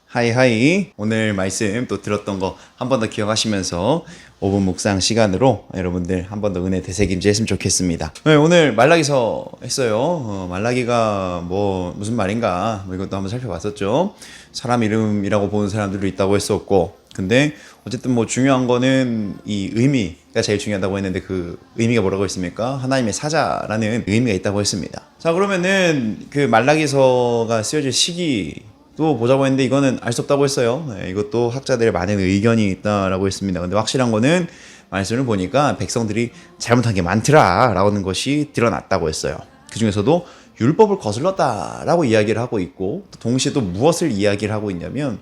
하이하이. 오늘 말씀 또 들었던 거 한 번 더 기억하시면서 5분 묵상 시간으로 여러분들 한 번 더 은혜 되새김질 했으면 좋겠습니다. 네, 오늘 말라기서 했어요. 말라기가 무슨 말인가 이것도 한번 살펴봤었죠. 사람 이름이라고 보는 사람들도 있다고 했었고, 근데 어쨌든 중요한 거는 이 의미가 제일 중요하다고 했는데, 그 의미가 뭐라고 했습니까? 하나님의 사자라는 의미가 있다고 했습니다. 자, 그러면은 그 말라기서가 쓰여질 시기 또 보자고 했는데, 이거는 알 수 없다고 했어요. 이것도 학자들의 많은 의견이 있다라고 했습니다. 근데 확실한 거는 말씀을 보니까 백성들이 잘못한 게 많더라라는 것이 드러났다고 했어요. 그 중에서도 율법을 거슬렀다라고 이야기를 하고 있고, 동시에 또 무엇을 이야기를 하고 있냐면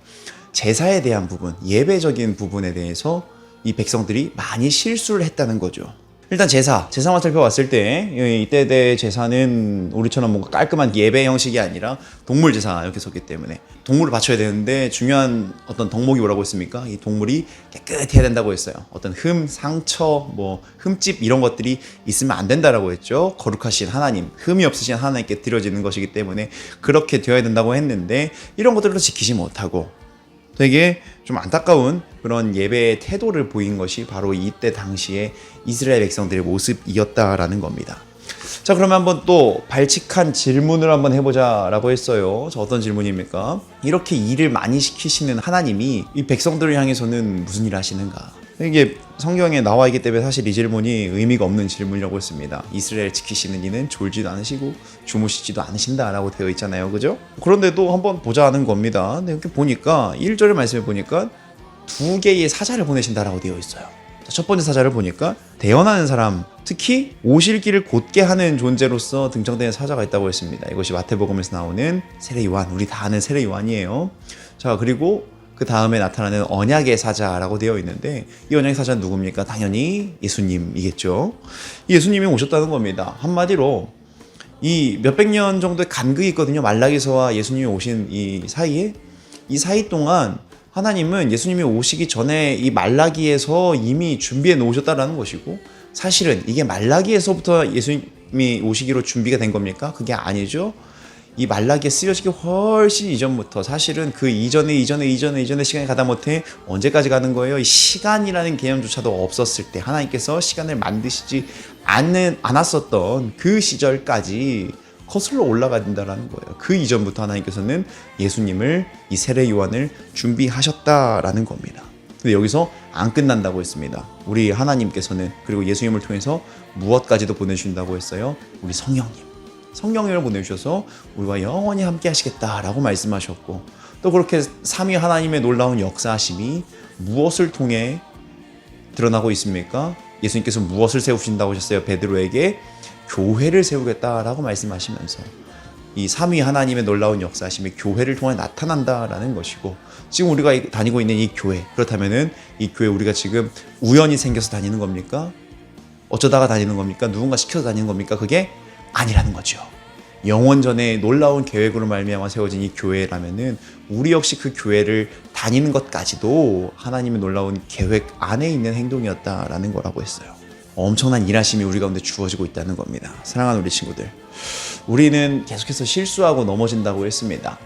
제사에 대한 부분, 예배적인 부분에 대해서 이 백성들이 많이 실수를 했다는 거죠. 일단 제사만 살펴봤을 때 이때 제사는 우리처럼 뭔가 깔끔한 예배 형식이 아니라 동물 제사 이렇게 섰기 때문에 동물을 바쳐야 되는데, 중요한 어떤 덕목이 뭐라고 했습니까? 이 동물이 깨끗해야 된다고 했어요. 어떤 상처, 흠집 이런 것들이 있으면 안 된다라고 했죠. 거룩하신 하나님, 흠이 없으신 하나님께 드려지는 것이기 때문에 그렇게 되어야 된다고 했는데, 이런 것들도 지키지 못하고 되게 좀 안타까운 그런 예배의 태도를 보인 것이 바로 이때 당시에 이스라엘 백성들의 모습이었다라는 겁니다. 자, 그러면 한번 또 발칙한 질문을 한번 해보자라고 했어요. 저 어떤 질문입니까? 이렇게 일을 많이 시키시는 하나님이 이 백성들을 향해서는 무슨 일을 하시는가? 이게 성경에 나와 있기 때문에 사실 이 질문이 의미가 없는 질문이라고 했습니다. 이스라엘 지키시는 이는 졸지도 않으시고 주무시지도 않으신다라고 되어 있잖아요, 그죠? 그런데도 한번 보자는 겁니다. 근데 이렇게 보니까 1절의 말씀에 보니까 2개의 사자를 보내신다라고 되어 있어요. 첫 번째 사자를 보니까 대언하는 사람, 특히 오실 길을 곧게 하는 존재로서 등장되는 사자가 있다고 했습니다. 이것이 마태복음에서 나오는 세례 요한, 우리 다 아는 세례 요한이에요. 자, 그리고 그 다음에 나타나는 언약의 사자라고 되어 있는데, 이 언약의 사자는 누굽니까? 당연히 예수님이겠죠. 예수님이 오셨다는 겁니다. 한마디로 이 몇백 년 정도의 간극이 있거든요. 말라기서와 예수님이 오신 이 사이 동안 하나님은 예수님이 오시기 전에 이 말라기에서 이미 준비해 놓으셨다라는 것이고, 사실은 이게 말라기에서부터 예수님이 오시기로 준비가 된 겁니까? 그게 아니죠. 이 말라기에 쓰여지기 훨씬 이전부터, 사실은 그 이전에 시간이 가다 못해 언제까지 가는 거예요? 이 시간이라는 개념조차도 없었을 때, 하나님께서 시간을 만드시지 않았었던 그 시절까지 거슬러 올라간다라는 거예요. 그 이전부터 하나님께서는 예수님을, 이 세례 요한을 준비하셨다라는 겁니다. 근데 여기서 안 끝난다고 했습니다. 우리 하나님께서는, 그리고 예수님을 통해서 무엇까지도 보내주신다고 했어요? 우리 성령님을 보내주셔서 우리와 영원히 함께 하시겠다라고 말씀하셨고, 또 그렇게 삼위 하나님의 놀라운 역사하심이 무엇을 통해 드러나고 있습니까? 예수님께서 무엇을 세우신다고 하셨어요? 베드로에게 교회를 세우겠다라고 말씀하시면서 이 삼위 하나님의 놀라운 역사하심이 교회를 통해 나타난다라는 것이고, 지금 우리가 다니고 있는 이 교회, 그렇다면은 이 교회 우리가 지금 우연히 생겨서 다니는 겁니까? 어쩌다가 다니는 겁니까? 누군가 시켜서 다니는 겁니까? 그게 아니라는 거죠. 영원전에 놀라운 계획으로 말미암아 세워진 이 교회라면은 우리 역시 그 교회를 다니는 것까지도 하나님의 놀라운 계획 안에 있는 행동이었다라는 거라고 했어요. 엄청난 일하심이 우리 가운데 주어지고 있다는 겁니다. 사랑하는 우리 친구들, 우리는 계속해서 실수하고 넘어진다고 했습니다.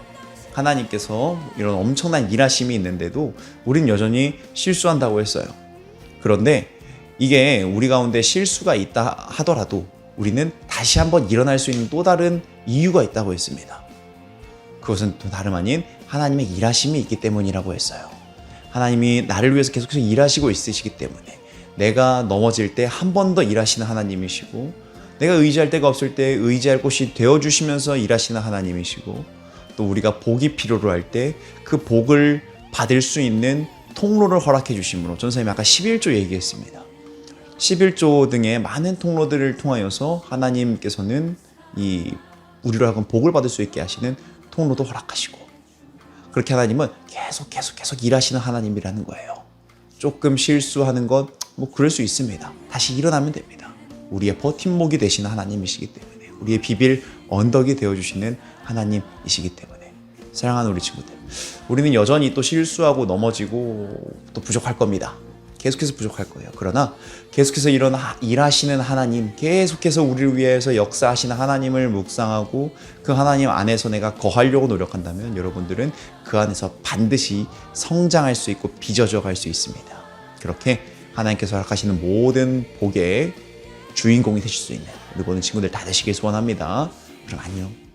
하나님께서 이런 엄청난 일하심이 있는데도 우린 여전히 실수한다고 했어요. 그런데 이게 우리 가운데 실수가 있다 하더라도 우리는 다시 한번 일어날 수 있는 또 다른 이유가 있다고 했습니다. 그것은 또 다름 아닌 하나님의 일하심이 있기 때문이라고 했어요. 하나님이 나를 위해서 계속해서 일하시고 있으시기 때문에, 내가 넘어질 때 한 번 더 일하시는 하나님이시고, 내가 의지할 데가 없을 때 의지할 곳이 되어주시면서 일하시는 하나님이시고, 또 우리가 복이 필요로 할 때 그 복을 받을 수 있는 통로를 허락해 주심으로, 전사님이 아까 11조 얘기했습니다. 11조 등의 많은 통로들을 통하여서 하나님께서는 이 우리로 하여금 복을 받을 수 있게 하시는 통로도 허락하시고, 그렇게 하나님은 계속 일하시는 하나님이라는 거예요. 조금 실수하는 것 그럴 수 있습니다. 다시 일어나면 됩니다. 우리의 버팀목이 되시는 하나님이시기 때문에, 우리의 비빌 언덕이 되어주시는 하나님이시기 때문에, 사랑하는 우리 친구들, 우리는 여전히 또 실수하고 넘어지고 또 부족할 겁니다. 계속해서 부족할 거예요. 그러나 계속해서 일하시는 하나님, 계속해서 우리를 위해서 역사하시는 하나님을 묵상하고 그 하나님 안에서 내가 거하려고 노력한다면 여러분들은 그 안에서 반드시 성장할 수 있고 빚어져 갈 수 있습니다. 그렇게 하나님께서 허락하시는 모든 복의 주인공이 되실 수 있는 우리 모든 친구들 다 되시길 소원합니다. 그럼 안녕.